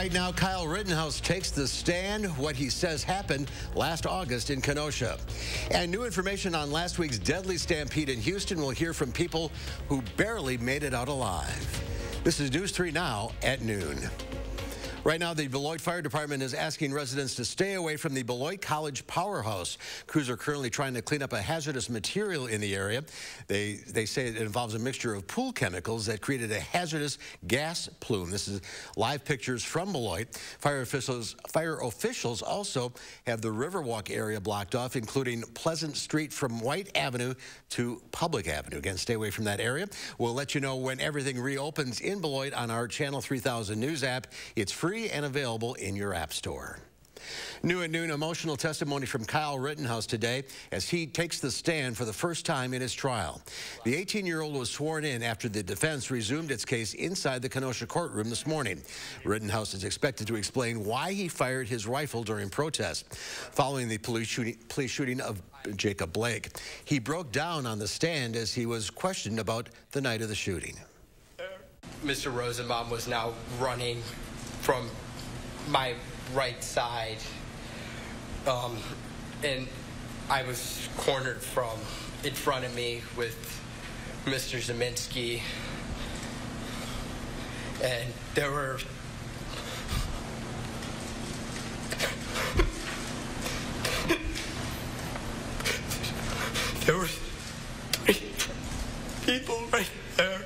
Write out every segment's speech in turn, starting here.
Right now, Kyle Rittenhouse takes the stand, what he says happened last August in Kenosha. And new information on last week's deadly stampede in Houston. We'll hear from people who barely made it out alive. This is News 3 Now at noon. Right now, the Beloit Fire Department is asking residents to stay away from the Beloit College powerhouse. Crews are currently trying to clean up a hazardous material in the area. They say it involves a mixture of pool chemicals that created a hazardous gas plume. This is live pictures from Beloit. Fire officials also have the Riverwalk area blocked off, including Pleasant Street from White Avenue to Public Avenue. Again, stay away from that area. We'll let you know when everything reopens in Beloit on our Channel 3000 News app. It's free and available in your app store. New at noon, emotional testimony from Kyle Rittenhouse today as he takes the stand for the first time in his trial. The 18-year-old was sworn in after the defense resumed its case inside the Kenosha courtroom this morning. Rittenhouse is expected to explain why he fired his rifle during protest following the police shooting of Jacob Blake. He broke down on the stand as he was questioned about the night of the shooting. Mr. Rosenbaum was now running from my right side, and I was cornered from in front of me with Mr. Zeminski, and there were people right there.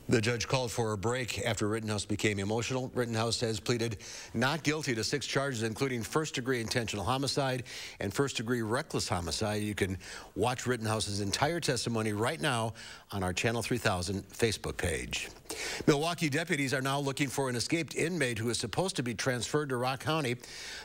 The judge called for a break after Rittenhouse became emotional. Rittenhouse has pleaded not guilty to 6 charges, including first-degree intentional homicide and first-degree reckless homicide. You can watch Rittenhouse's entire testimony right now on our Channel 3000 Facebook page. Milwaukee deputies are now looking for an escaped inmate who is supposed to be transferred to Rock County.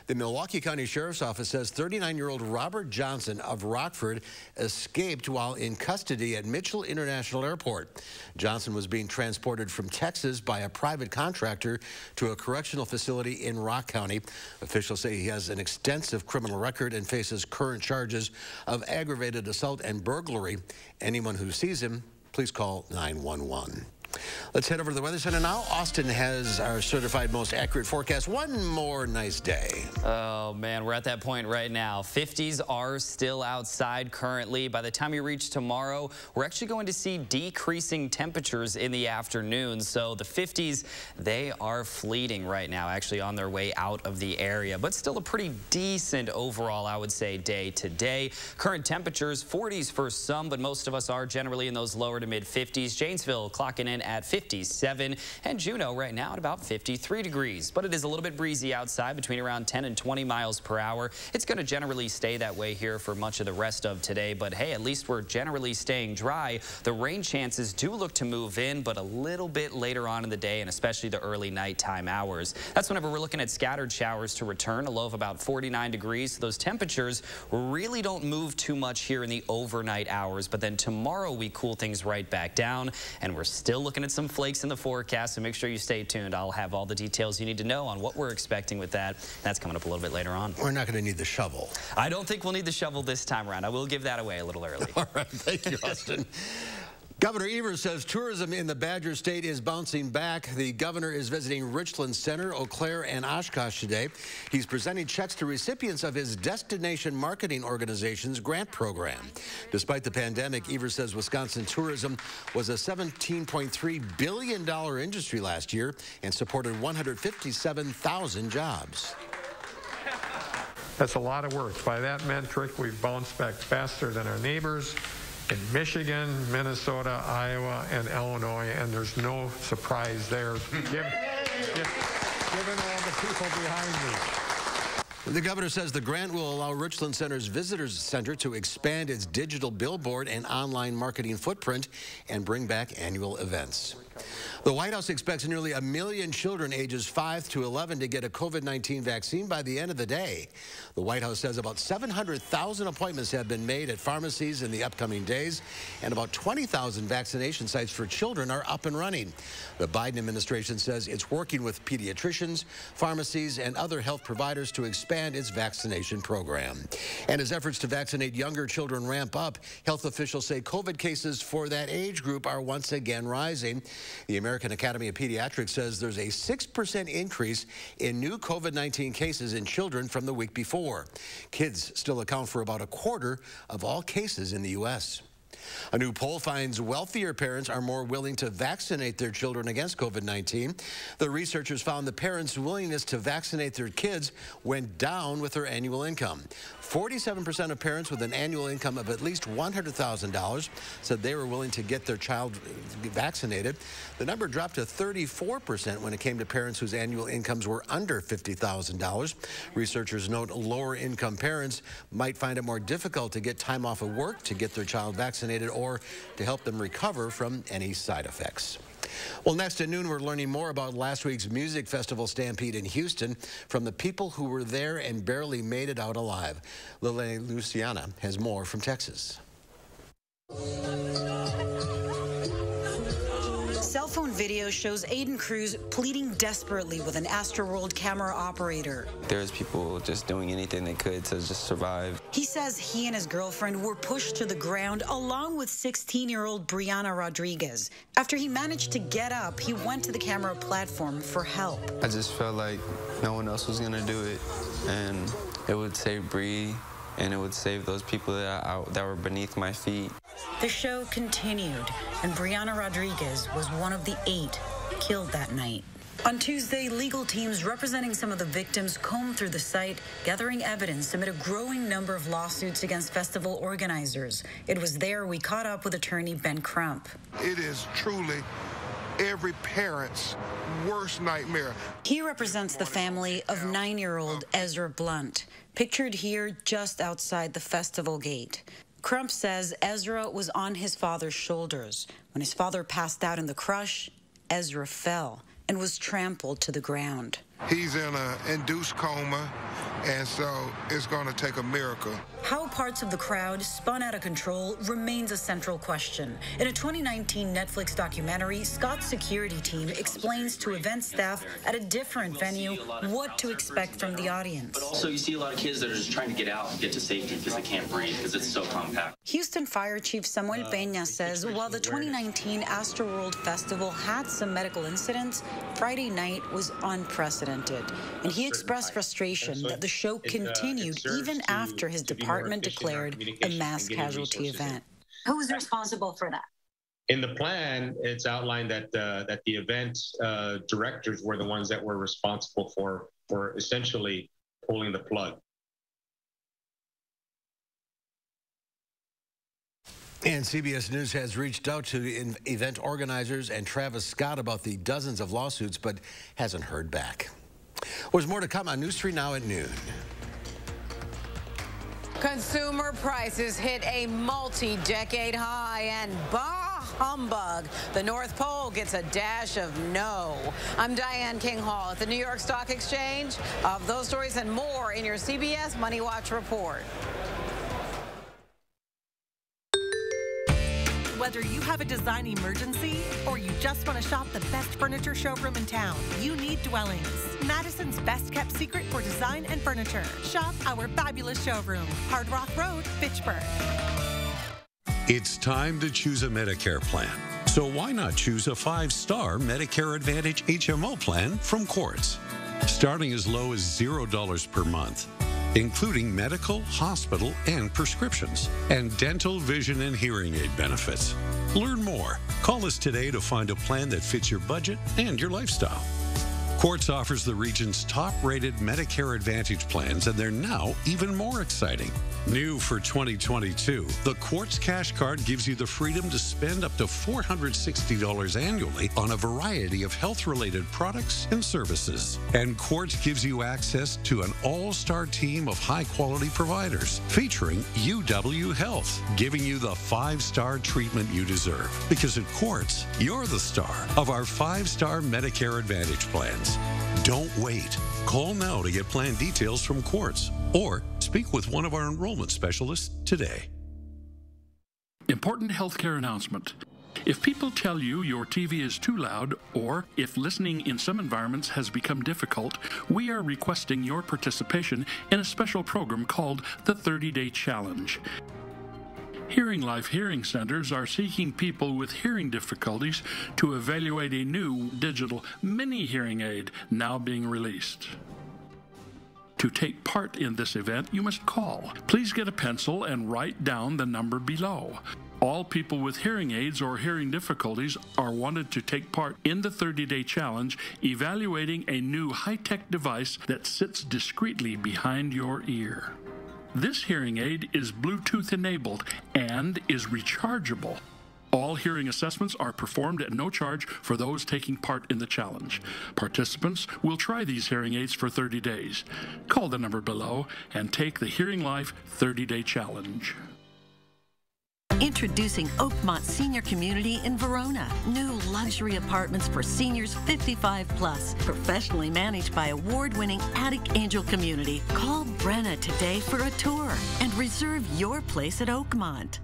The Milwaukee County Sheriff's Office says 39-year-old Robert Johnson of Rockford escaped while in custody at Mitchell International Airport. Johnson was being transported from Texas by a private contractor to a correctional facility in Rock County. Officials say he has an extensive criminal record and faces current charges of aggravated assault and burglary. Anyone who sees him, please call 911. Let's head over to the Weather Center now. Austin has our certified most accurate forecast. One more nice day. Oh, man, we're at that point right now. 50s are still outside currently. By the time you reach tomorrow, we're actually going to see decreasing temperatures in the afternoon. So the 50s, they are fleeting right now, actually on their way out of the area. But still a pretty decent overall, I would say, day to day. Current temperatures, 40s for some, but most of us are generally in those lower to mid 50s. Janesville clocking in at 57, and Juneau right now at about 53 degrees. But it is a little bit breezy outside, between around 10 and 20 miles per hour. It's going to generally stay that way here for much of the rest of today, but hey, at least we're generally staying dry. The rain chances do look to move in, but a little bit later on in the day, and especially the early nighttime hours. That's whenever we're looking at scattered showers to return, a low of about 49 degrees. So those temperatures really don't move too much here in the overnight hours, but then tomorrow we cool things right back down, and we're still looking at some flakes in the forecast, so make sure you stay tuned. I'll have all the details you need to know on what we're expecting with that. That's coming up a little bit later on. We're not going to need the shovel. I don't think we'll need the shovel this time around. I will give that away a little early. All right, thank you, Austin. Governor Evers says tourism in the Badger State is bouncing back. The governor is visiting Richland Center, Eau Claire, and Oshkosh today. He's presenting checks to recipients of his Destination Marketing Organization's grant program. Despite the pandemic, Evers says Wisconsin tourism was a $17.3 billion industry last year and supported 157,000 jobs. That's a lot of work. By that metric, we've bounced back faster than our neighbors in Michigan, Minnesota, Iowa, and Illinois, and there's no surprise there, given all the people behind me. The governor says the grant will allow Richland Center's Visitors Center to expand its digital billboard and online marketing footprint and bring back annual events. The White House expects nearly 1 million children ages 5 to 11 to get a COVID-19 vaccine by the end of the day. The White House says about 700,000 appointments have been made at pharmacies in the upcoming days, and about 20,000 vaccination sites for children are up and running. The Biden administration says it's working with pediatricians, pharmacies, and other health providers to expand its vaccination program. And as efforts to vaccinate younger children ramp up, health officials say COVID cases for that age group are once again rising. The American Academy of Pediatrics says there's a 6% increase in new COVID-19 cases in children from the week before. Kids still account for about a quarter of all cases in the U.S. A new poll finds wealthier parents are more willing to vaccinate their children against COVID-19. The researchers found the parents' willingness to vaccinate their kids went down with their annual income. 47% of parents with an annual income of at least $100,000 said they were willing to get their child vaccinated. The number dropped to 34% when it came to parents whose annual incomes were under $50,000. Researchers note lower income parents might find it more difficult to get time off of work to get their child vaccinated or to help them recover from any side effects. Well, next at noon, we're learning more about last week's music festival stampede in Houston from the people who were there and barely made it out alive. Lily Luciana has more from Texas. Cell phone video shows Aiden Cruz pleading desperately with an Astroworld camera operator. There's people just doing anything they could to just survive. He says he and his girlfriend were pushed to the ground along with 16-year-old Brianna Rodriguez. After he managed to get up, he went to the camera platform for help. I just felt like no one else was gonna do it, and it would save Bree, and it would save those people that were beneath my feet. The show continued, and Brianna Rodriguez was one of the 8 killed that night. On Tuesday, legal teams representing some of the victims combed through the site, gathering evidence amid a growing number of lawsuits against festival organizers. It was there we caught up with attorney Ben Crump. It is truly every parent's worst nightmare. He represents the family of 9-year-old Ezra Blunt, pictured here just outside the festival gate. Crump says Ezra was on his father's shoulders. When his father passed out in the crush, Ezra fell and was trampled to the ground. He's in an induced coma, and so it's going to take a miracle. How parts of the crowd spun out of control remains a central question. In a 2019 Netflix documentary, Scott's security team explains to event staff at a different venue what to expect from the audience. But also you see a lot of kids that are just trying to get out and get to safety because they can't breathe because it's so compact. Houston Fire Chief Samuel Peña says while the 2019 Astroworld Festival had some medical incidents, Friday night was unprecedented. And he expressed frustration that the show continued even after his department declared a mass casualty event. Who was responsible for that? In the plan, it's outlined that the event directors were the ones that were responsible for essentially pulling the plug. And CBS News has reached out to event organizers and Travis Scott about the dozens of lawsuits, but hasn't heard back. There's more to come on News 3 Now at noon. Consumer prices hit a multi-decade high, and bah humbug, the North Pole gets a dash of no. I'm Diane King Hall at the New York Stock Exchange. Of those stories and more in your CBS Money Watch report. Whether you have a design emergency or you just want to shop the best furniture showroom in town, you need Dwellings, Madison's best kept secret for design and furniture. Shop our fabulous showroom, Hard Rock Road, Fitchburg. It's time to choose a Medicare plan. So why not choose a 5-star Medicare Advantage HMO plan from Quartz? Starting as low as $0 per month, including medical, hospital, and prescriptions, and dental, vision, and hearing aid benefits. Learn more. Call us today to find a plan that fits your budget and your lifestyle. Quartz offers the region's top-rated Medicare Advantage plans, and they're now even more exciting. New for 2022, the Quartz Cash Card gives you the freedom to spend up to $460 annually on a variety of health-related products and services. And Quartz gives you access to an all-star team of high-quality providers, featuring UW Health, giving you the 5-star treatment you deserve. Because at Quartz, you're the star of our 5-star Medicare Advantage plans. Don't wait. Call now to get plan details from Quartz or speak with one of our enrollment specialists today. Important healthcare announcement. If people tell you your TV is too loud, or if listening in some environments has become difficult, we are requesting your participation in a special program called the 30-Day Challenge. Hearing Life hearing centers are seeking people with hearing difficulties to evaluate a new digital mini hearing aid now being released. To take part in this event, you must call. Please get a pencil and write down the number below. All people with hearing aids or hearing difficulties are wanted to take part in the 30-day challenge, evaluating a new high-tech device that sits discreetly behind your ear. This hearing aid is Bluetooth enabled and is rechargeable. All hearing assessments are performed at no charge for those taking part in the challenge. Participants will try these hearing aids for 30 days. Call the number below and take the Hearing Life 30-day challenge. Introducing Oakmont Senior Community in Verona. New luxury apartments for seniors 55 plus. Professionally managed by award-winning Attic Angel Community. Call Brenna today for a tour and reserve your place at Oakmont.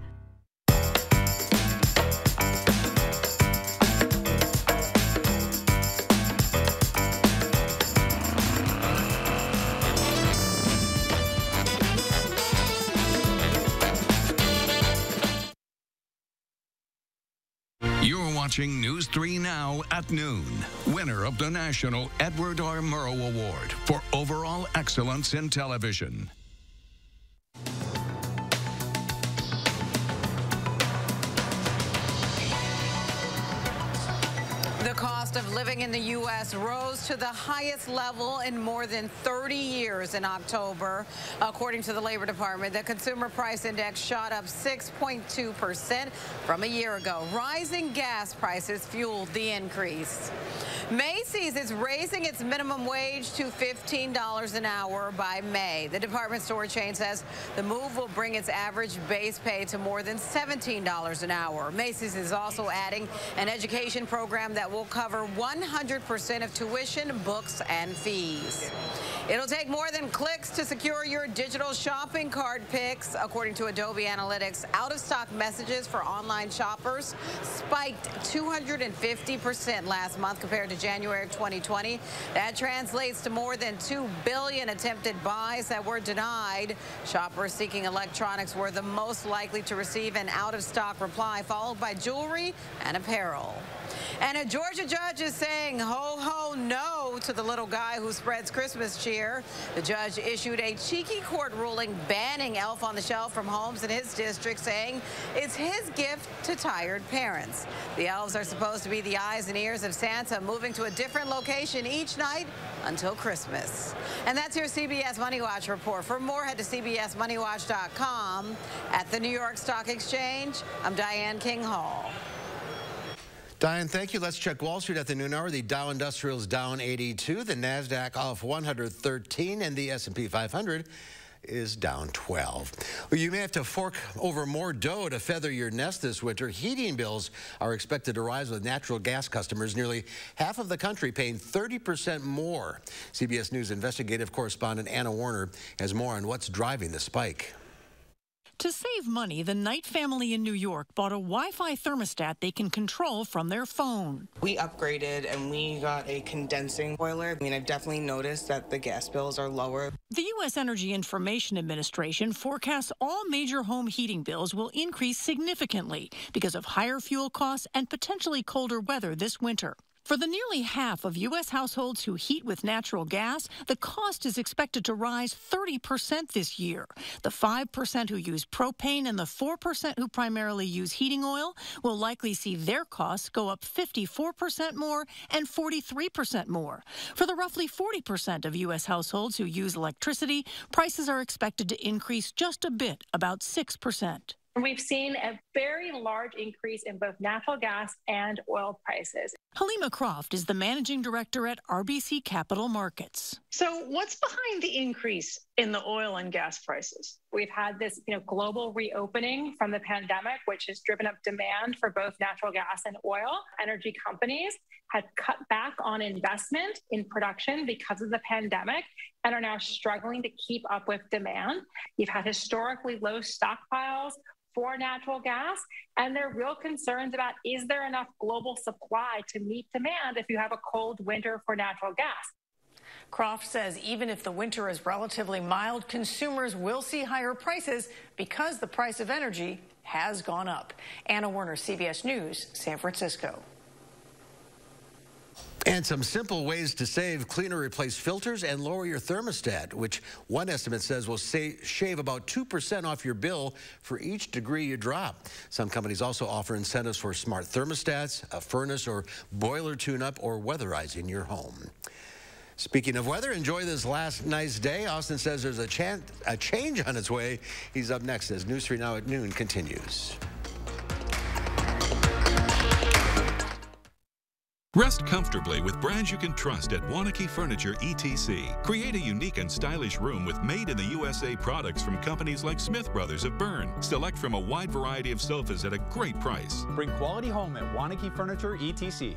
You're watching News 3 Now at noon. Winner of the National Edward R. Murrow Award for Overall Excellence in Television. The cost of living in the U.S. rose to the highest level in more than 30 years in October. According to the Labor Department, the Consumer Price Index shot up 6.2% from a year ago. Rising gas prices fueled the increase. Macy's is raising its minimum wage to $15 an hour by May. The department store chain says the move will bring its average base pay to more than $17 an hour. Macy's is also adding an education program that will cover 100% of tuition, books, and fees. It'll take more than clicks to secure your digital shopping cart picks. According to Adobe Analytics, out-of-stock messages for online shoppers spiked 250% last month compared to January of 2020. That translates to more than 2 billion attempted buys that were denied. Shoppers seeking electronics were the most likely to receive an out-of-stock reply, followed by jewelry and apparel. And a Georgia judge is saying ho, ho, no to the little guy who spreads Christmas cheer. The judge issued a cheeky court ruling banning Elf on the Shelf from homes in his district, saying it's his gift to tired parents. The elves are supposed to be the eyes and ears of Santa, moving to a different location each night until Christmas. And that's your CBS Money Watch report. For more, head to cbsmoneywatch.com. At the New York Stock Exchange, I'm Diane King Hall. Diane, thank you. Let's check Wall Street at the noon hour. The Dow Industrials down 82, the NASDAQ off 113, and the S&P 500 is down 12. Well, you may have to fork over more dough to feather your nest this winter. Heating bills are expected to rise with natural gas customers, nearly half of the country paying 30% more. CBS News investigative correspondent Anna Warner has more on what's driving the spike. To save money, the Knight family in New York bought a Wi-Fi thermostat they can control from their phone. We upgraded and we got a condensing boiler. I mean, I've definitely noticed that the gas bills are lower. The U.S. Energy Information Administration forecasts all major home heating bills will increase significantly because of higher fuel costs and potentially colder weather this winter. For the nearly half of U.S. households who heat with natural gas, the cost is expected to rise 30% this year. The 5% who use propane and the 4% who primarily use heating oil will likely see their costs go up 54% more and 43% more. For the roughly 40% of U.S. households who use electricity, prices are expected to increase just a bit, about 6%. We've seen a very large increase in both natural gas and oil prices. Halima Croft is the managing director at RBC Capital Markets. So what's behind the increase in the oil and gas prices? We've had this global reopening from the pandemic, which has driven up demand for both natural gas and oil. Energy companies had cut back on investment in production because of the pandemic and are now struggling to keep up with demand. You've had historically low stockpiles for natural gas, and there are real concerns about, is there enough global supply to meet demand if you have a cold winter for natural gas? Croft says even if the winter is relatively mild, consumers will see higher prices because the price of energy has gone up. Anna Werner, CBS News, San Francisco. And some simple ways to save: clean or replace filters and lower your thermostat, which one estimate says will shave about 2% off your bill for each degree you drop. Some companies also offer incentives for smart thermostats, a furnace or boiler tune-up, or weatherizing your home. Speaking of weather, enjoy this last nice day. Austin says there's a change on its way. He's up next as News 3 Now at noon continues. Rest comfortably with brands you can trust at Wanakee Furniture ETC. Create a unique and stylish room with made-in-the-USA products from companies like Smith Brothers of Bern. Select from a wide variety of sofas at a great price. Bring quality home at Wanakee Furniture ETC.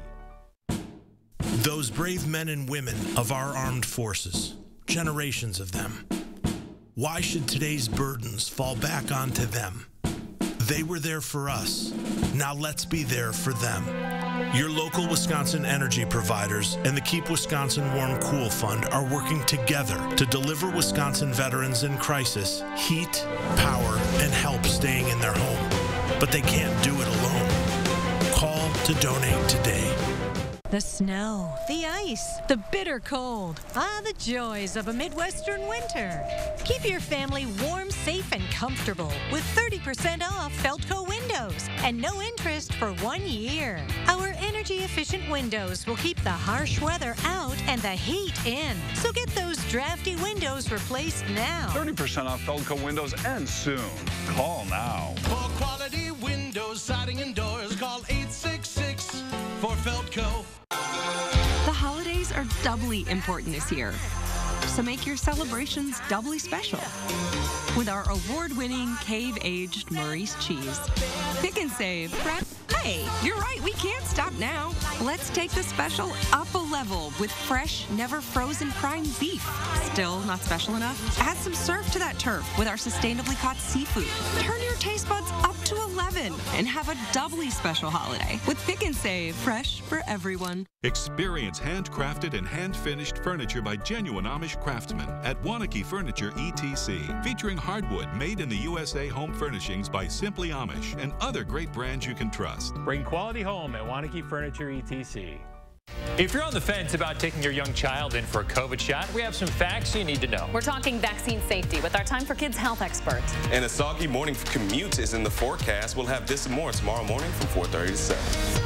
Those brave men and women of our armed forces, generations of them. Why should today's burdens fall back onto them? They were there for us. Now let's be there for them. Your local Wisconsin energy providers and the Keep Wisconsin Warm Cool Fund are working together to deliver Wisconsin veterans in crisis heat, power, and help staying in their home. But they can't do it alone. Call to donate today. The snow, the ice, the bitter cold. The joys of a Midwestern winter. Keep your family warm, safe, and comfortable with 30% off Feltco windows and no interest for 1 year. Our energy-efficient windows will keep the harsh weather out and the heat in. So get those drafty windows replaced now. 30% off Feltco windows ends soon. Call now. For quality windows, siding, and doors, call 866 for Feltco. The holidays are doubly important this year, so make your celebrations doubly special with our award-winning cave-aged Maurice cheese. Pick and save. Hey, you're right, we can't stop now. Let's take the special up a level with fresh, never frozen prime beef. Still not special enough? Add some surf to that turf with our sustainably caught seafood. Turn your taste buds up to 11 and have a doubly special holiday with Pick and Save, fresh for everyone. Experience handcrafted and hand-finished furniture by genuine Amish craftsmen at Wanakee Furniture ETC, featuring hardwood made in the USA home furnishings by Simply Amish and other great brands you can trust. Bring quality home at Wanakee Furniture ETC. If you're on the fence about taking your young child in for a COVID shot, we have some facts you need to know. We're talking vaccine safety with our Time for Kids health expert. And a soggy morning commute is in the forecast. We'll have this and more tomorrow morning from 4:30 to 7.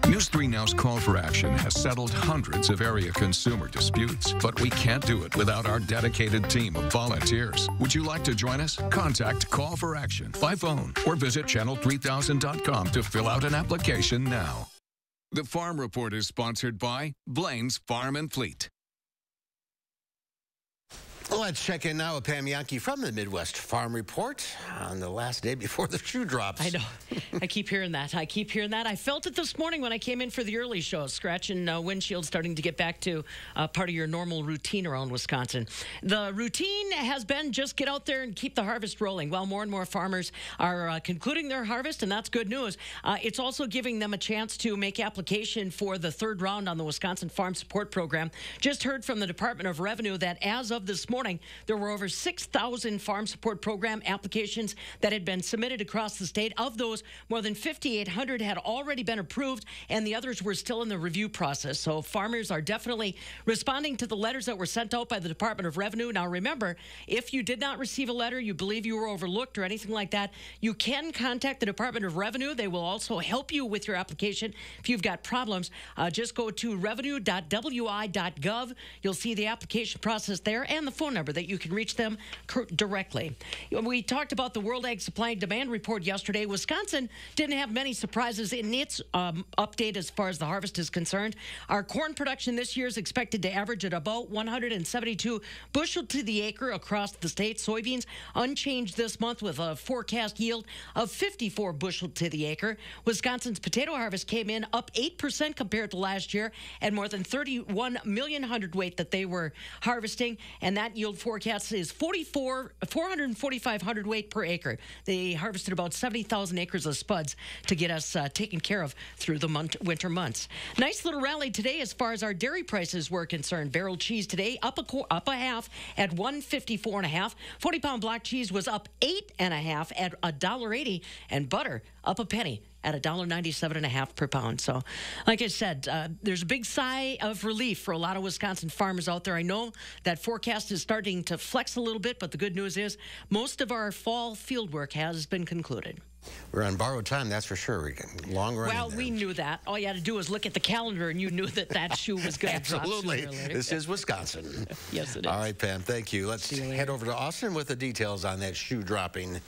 News 3 Now's Call for Action has settled hundreds of area consumer disputes, but we can't do it without our dedicated team of volunteers. Would you like to join us? Contact Call for Action by phone or visit channel3000.com to fill out an application now. The Farm Report is sponsored by Blaine's Farm and Fleet. Let's check in now with Pam Yankee from the Midwest Farm Report on the last day before the shoe drops. I know. I keep hearing that. I felt it this morning when I came in for the early show, scratching windshield, starting to get back to part of your normal routine around Wisconsin. The routine has been just get out there and keep the harvest rolling. Well, more and more farmers are concluding their harvest, and that's good news. It's also giving them a chance to make application for the third round on the Wisconsin Farm Support Program. Just heard from the Department of Revenue that as of this morning, there were over 6,000 Farm Support Program applications that had been submitted across the state. Of those, more than 5,800 had already been approved, and the others were still in the review process. So farmers are definitely responding to the letters that were sent out by the Department of Revenue. Now, remember, if you did not receive a letter, you believe you were overlooked or anything like that, you can contact the Department of Revenue. They will also help you with your application if you've got problems. Just go to revenue.wi.gov. You'll see the application process there and the phone number that you can reach them directly. We talked about the World Ag Supply and Demand Report yesterday. Wisconsin didn't have many surprises in its update as far as the harvest is concerned. Our corn production this year is expected to average at about 172 bushel to the acre across the state. Soybeans unchanged this month with a forecast yield of 54 bushel to the acre. Wisconsin's potato harvest came in up 8% compared to last year, and more than 31 million hundredweight that they were harvesting, and that yield forecast is 445 hundredweight per acre. They harvested about 70,000 acres of spuds to get us taken care of through the winter months. Nice little rally today as far as our dairy prices were concerned. Barrel cheese today up a half at $1.54.5. 40-pound block cheese was up 8.5 at $1.80, and butter up a penny at $1.97.5 per pound. So, like I said, there's a big sigh of relief for a lot of Wisconsin farmers out there. I know that forecast is starting to flex a little bit, but the good news is most of our fall field work has been concluded. We're on borrowed time, that's for sure. Long run. Well, we knew that. All you had to do was look at the calendar, and you knew that shoe was going to drop sooner or later. This is Wisconsin. Yes, it is. All right, Pam, thank you. Let's head over to Austin with the details on that shoe dropping.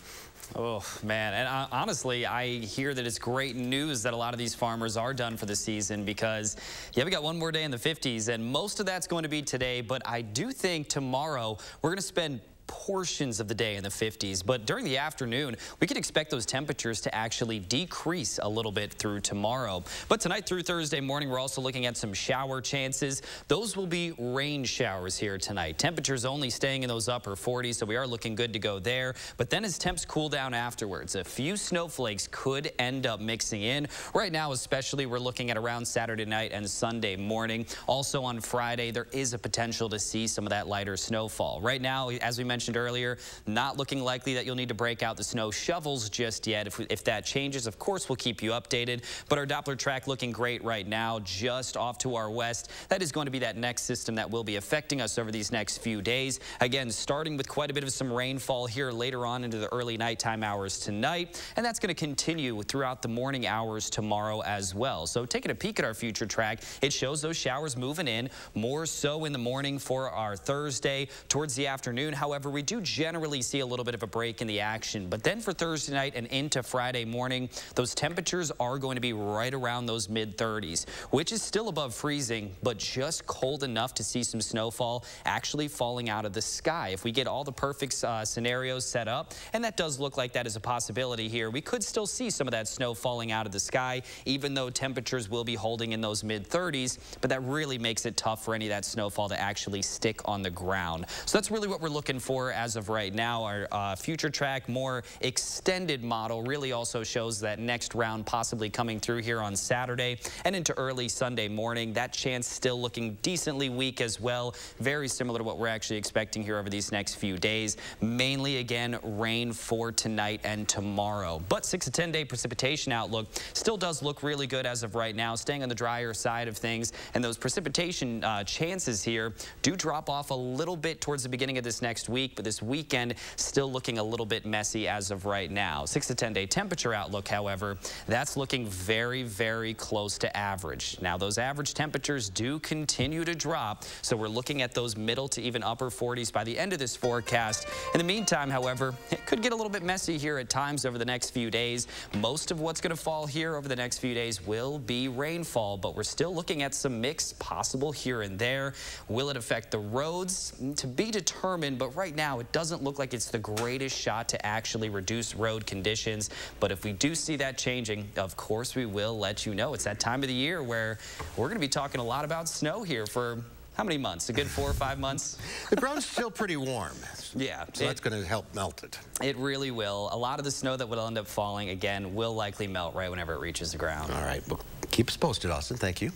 Oh, man. And honestly, I hear that it's great news that a lot of these farmers are done for the season because, yeah, we got one more day in the 50s, and most of that's going to be today. But I do think tomorrow we're going to spend portions of the day in the 50s, but during the afternoon we can expect those temperatures to actually decrease a little bit through tomorrow. But tonight through Thursday morning we're also looking at some shower chances. Those will be rain showers here tonight. Temperatures only staying in those upper 40s, so we are looking good to go there. But then as temps cool down afterwards, a few snowflakes could end up mixing in. Right now especially we're looking at around Saturday night and Sunday morning. Also on Friday there is a potential to see some of that lighter snowfall. Right now, as we mentioned earlier, not looking likely that you'll need to break out the snow shovels just yet. If that changes, of course, we'll keep you updated. But our Doppler track looking great right now, just off to our west. That is going to be that next system that will be affecting us over these next few days. Again, starting with quite a bit of some rainfall here later on into the early nighttime hours tonight. And that's going to continue throughout the morning hours tomorrow as well. So taking a peek at our future track, it shows those showers moving in more so in the morning for our Thursday. Towards the afternoon, however, we do generally see a little bit of a break in the action. But then for Thursday night and into Friday morning, those temperatures are going to be right around those mid-30s, which is still above freezing, but just cold enough to see some snowfall actually falling out of the sky. If we get all the perfect scenarios set up, and that does look like that is a possibility here, we could still see some of that snow falling out of the sky, even though temperatures will be holding in those mid-30s, but that really makes it tough for any of that snowfall to actually stick on the ground. So that's really what we're looking for as of right now. Our future track, more extended model, really also shows that next round possibly coming through here on Saturday and into early Sunday morning. That chance still looking decently weak as well. Very similar to what we're actually expecting here over these next few days. Mainly, again, rain for tonight and tomorrow. But 6 to 10 day precipitation outlook still does look really good as of right now, staying on the drier side of things. And those precipitation chances here do drop off a little bit towards the beginning of this next week. But this weekend still looking a little bit messy as of right now. 6 to 10 day temperature outlook, however, that's looking very, very close to average. Now, those average temperatures do continue to drop, so we're looking at those middle to even upper 40s by the end of this forecast. In the meantime, however, it could get a little bit messy here at times over the next few days. Most of what's going to fall here over the next few days will be rainfall, but we're still looking at some mix possible here and there. Will it affect the roads? To be determined, but right now it doesn't look like it's the greatest shot to actually reduce road conditions. But if we do see that changing, of course we will let you know. It's that time of the year where we're going to be talking a lot about snow here for how many months? A good 4 or 5 months? The ground's still pretty warm. Yeah. So that's going to help melt it. It really will. A lot of the snow that will end up falling, again, will likely melt right whenever it reaches the ground. All right. Well, keep us posted, Austin. Thank you.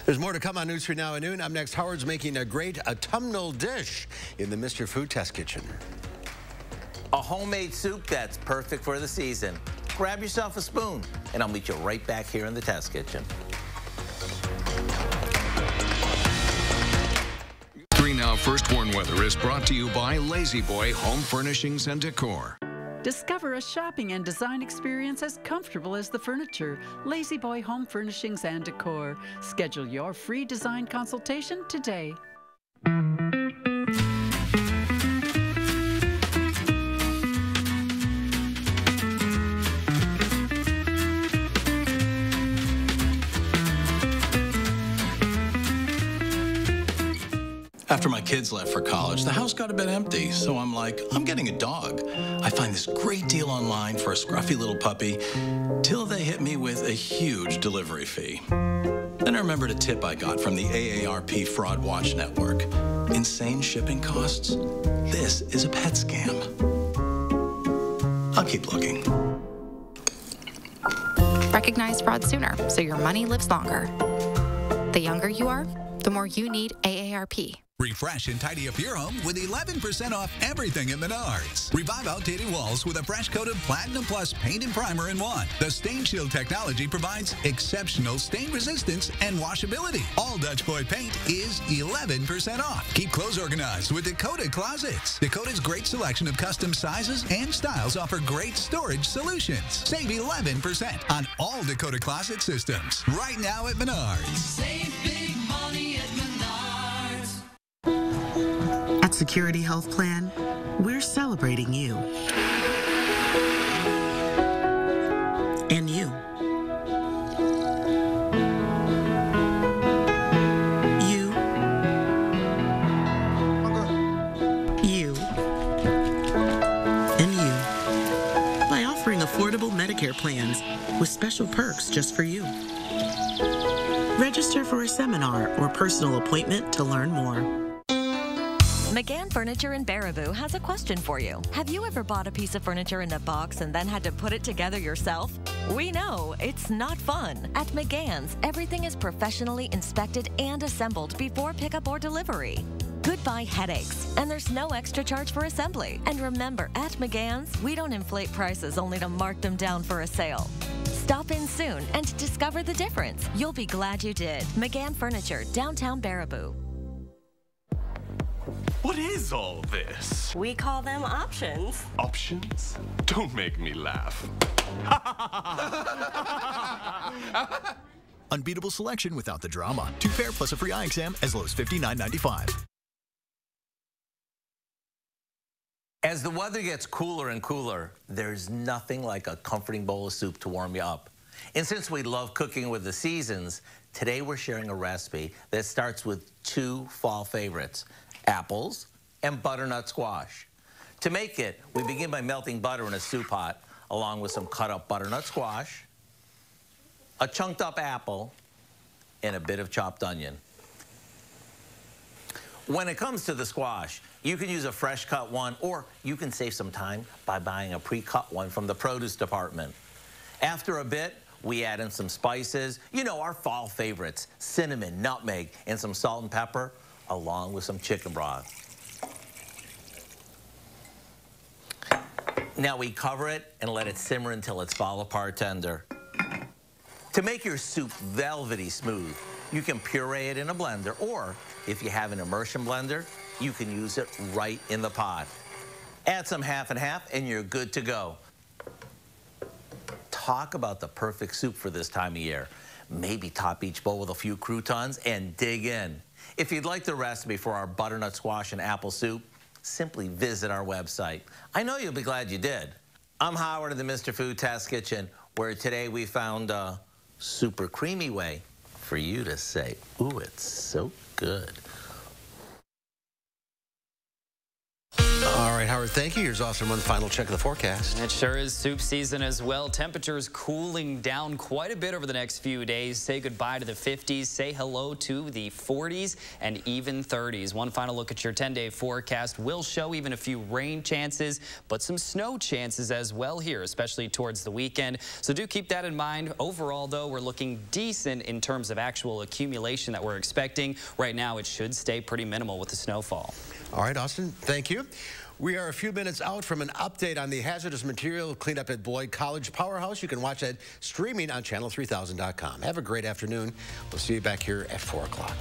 There's more to come on News 3 Now at noon. Up next, Howard's making a great autumnal dish in the Mr. Food Test Kitchen. A homemade soup that's perfect for the season. Grab yourself a spoon, and I'll meet you right back here in the test kitchen. 3 Now First Warn Weather is brought to you by Lazy Boy Home Furnishings and Decor. Discover a shopping and design experience as comfortable as the furniture. Lazy Boy Home Furnishings and Decor. Schedule your free design consultation today. After my kids left for college, the house got a bit empty, so I'm like, I'm getting a dog. I find this great deal online for a scruffy little puppy, till they hit me with a huge delivery fee. Then I remembered a tip I got from the AARP Fraud Watch Network. Insane shipping costs? This is a pet scam. I'll keep looking. Recognize fraud sooner so your money lives longer. The younger you are, the more you need AARP. Refresh and tidy up your home with 11% off everything at Menards. Revive outdated walls with a fresh coat of Platinum Plus paint and primer in one. The Stain Shield technology provides exceptional stain resistance and washability. All Dutch Boy paint is 11% off. Keep clothes organized with Dakota Closets. Dakota's great selection of custom sizes and styles offer great storage solutions. Save 11% on all Dakota Closet systems. Right now at Menards. Save big money at Menards. At Security Health Plan, we're celebrating you. And you. You. You. And you. By offering affordable Medicare plans with special perks just for you. Register for a seminar or personal appointment to learn more. McGann Furniture in Baraboo has a question for you. Have you ever bought a piece of furniture in a box and then had to put it together yourself? We know it's not fun. At McGann's, everything is professionally inspected and assembled before pickup or delivery. Goodbye headaches, and there's no extra charge for assembly. And remember, at McGann's, we don't inflate prices only to mark them down for a sale. Stop in soon and discover the difference. You'll be glad you did. McGann Furniture, downtown Baraboo. What is all this? We call them options. Options? Don't make me laugh. Unbeatable selection without the drama. 2 pair plus a free eye exam as low as $59.95. As the weather gets cooler and cooler, there's nothing like a comforting bowl of soup to warm you up. And since we love cooking with the seasons, today we're sharing a recipe that starts with 2 fall favorites, apples and butternut squash. To make it, we begin by melting butter in a soup pot, along with some cut up butternut squash, a chunked up apple, and a bit of chopped onion. When it comes to the squash, you can use a fresh cut one, or you can save some time by buying a pre-cut one from the produce department. After a bit, we add in some spices, you know, our fall favorites, cinnamon, nutmeg, and some salt and pepper, along with some chicken broth. Now we cover it and let it simmer until it's fall apart tender. To make your soup velvety smooth, you can puree it in a blender, or if you have an immersion blender, you can use it right in the pot. Add some half and half and you're good to go. Talk about the perfect soup for this time of year. Maybe top each bowl with a few croutons and dig in. If you'd like the recipe for our butternut squash and apple soup, simply visit our website. I know you'll be glad you did. I'm Howard of the Mr. Food Test Kitchen, where today we found a super creamy way for you to say, ooh, it's so good. All right, Howard, thank you. Here's Austin, one final check of the forecast. It sure is soup season as well. Temperatures cooling down quite a bit over the next few days. Say goodbye to the 50s. Say hello to the 40s and even 30s. One final look at your 10-day forecast will show even a few rain chances, but some snow chances as well here, especially towards the weekend. So do keep that in mind. Overall, though, we're looking decent in terms of actual accumulation that we're expecting. Right now, it should stay pretty minimal with the snowfall. All right, Austin, thank you. We are a few minutes out from an update on the hazardous material cleanup at Boyd College Powerhouse. You can watch that streaming on channel3000.com. Have a great afternoon. We'll see you back here at 4 o'clock.